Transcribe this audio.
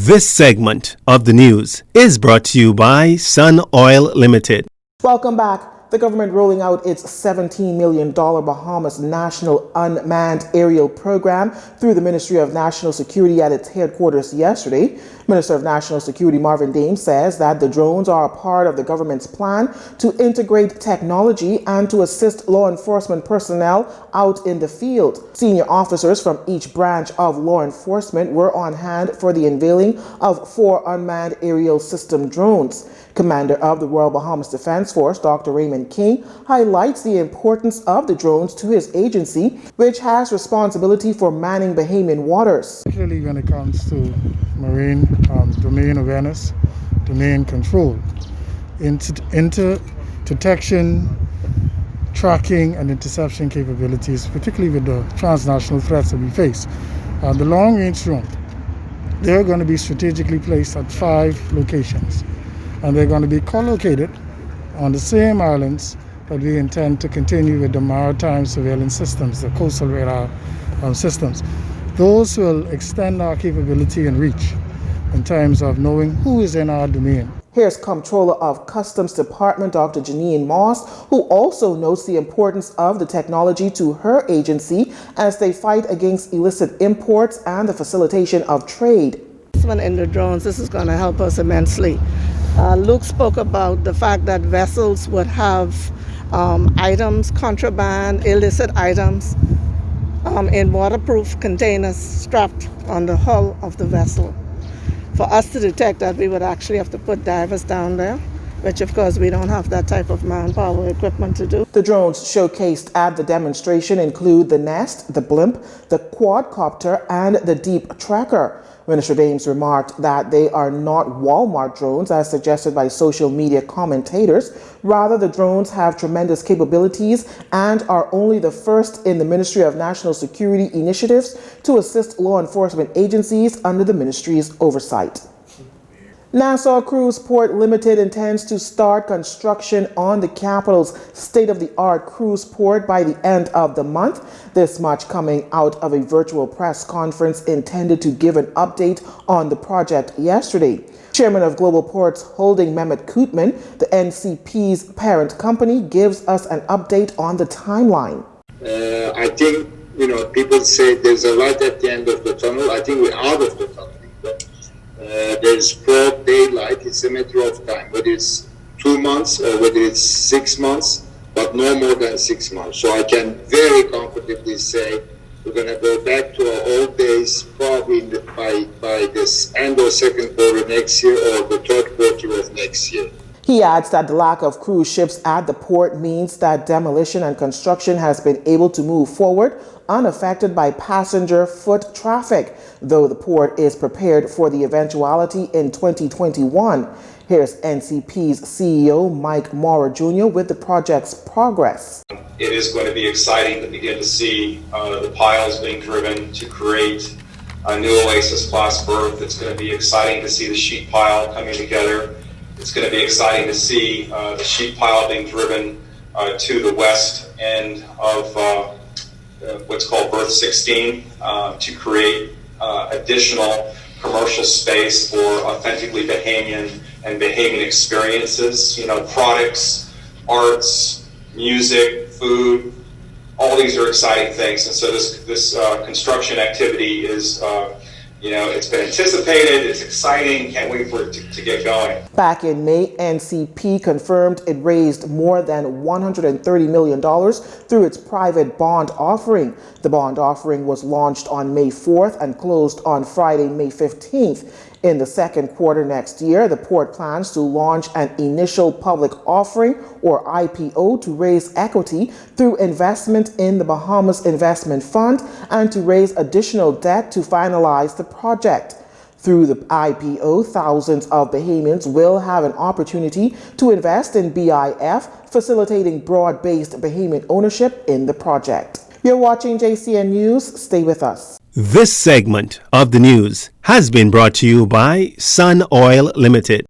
This segment of the news is brought to you by Sun Oil Limited. Welcome back. The government rolling out its $17 million Bahamas National Unmanned Aerial Program through the Ministry of National Security at its headquarters yesterday. Minister of National Security Marvin Dame says that the drones are a part of the government's plan to integrate technology and to assist law enforcement personnel out in the field. Senior officers from each branch of law enforcement were on hand for the unveiling of 4 unmanned aerial system drones. Commander of the Royal Bahamas Defense Force, Dr. Raymond King, highlights the importance of the drones to his agency, which has responsibility for manning Bahamian waters. Particularly when it comes to marine domain awareness, domain control, detection, tracking, and interception capabilities, particularly with the transnational threats that we face. The long-range drone, they're going to be strategically placed at 5 locations. And they're going to be co-located on the same islands that we intend to continue with the maritime surveillance systems, the coastal radar systems. Those will extend our capability and reach in terms of knowing who is in our domain. Here's Comptroller of Customs Department, Dr. Janine Moss, who also notes the importance of the technology to her agency as they fight against illicit imports and the facilitation of trade. In the drones, this is going to help us immensely. Luke spoke about the fact that vessels would have items, contraband, illicit items in waterproof containers strapped on the hull of the vessel. For us to detect that, we would actually have to put divers down there, which of course we don't have that type of manpower equipment to do. The drones showcased at the demonstration include the Nest, the Blimp, the Quadcopter, and the Deep Tracker. Minister Dames remarked that they are not Walmart drones as suggested by social media commentators. Rather, the drones have tremendous capabilities and are only the first in the Ministry of National Security initiatives to assist law enforcement agencies under the ministry's oversight. Nassau Cruise Port Limited intends to start construction on the capital's state-of-the-art cruise port by the end of the month. This much coming out of a virtual press conference intended to give an update on the project yesterday. Chairman of Global Ports Holding Mehmet Kootman, the NCP's parent company, gives us an update on the timeline. I think, people say there's a light at the end of the tunnel. I think we're out of the tunnel. There's broad daylight. It's a matter of time, whether it's 2 months or whether it's 6 months, but no more than 6 months. So I can very comfortably say we're going to go back to our old days probably by this end of second quarter next year or the third quarter of next year. He adds that the lack of cruise ships at the port means that demolition and construction has been able to move forward unaffected by passenger foot traffic, though the port is prepared for the eventuality in 2021. Here's NCP's CEO Mike Maurer Jr. with the project's progress. It is going to be exciting to begin to see the piles being driven to create a new Oasis class berth. It's going to be exciting to see the sheet pile coming together. It's going to be exciting to see the sheet pile being driven to the west end of what's called berth 16 to create additional commercial space for authentically Bahamian and Bahamian experiences. Products, arts, music, food, all these are exciting things. And so this construction activity is it's been anticipated, it's exciting, can't wait for it to get going. Back in May, NCP confirmed it raised more than $130 million through its private bond offering. The bond offering was launched on May 4th and closed on Friday, May 15th. In the second quarter next year, the port plans to launch an initial public offering, or IPO, to raise equity through investment in the Bahamas Investment Fund and to raise additional debt to finalize the project. Through the IPO, thousands of Bahamians will have an opportunity to invest in BIF, facilitating broad-based Bahamian ownership in the project. You're watching JCN News. Stay with us. This segment of the news has been brought to you by Sun Oil Limited.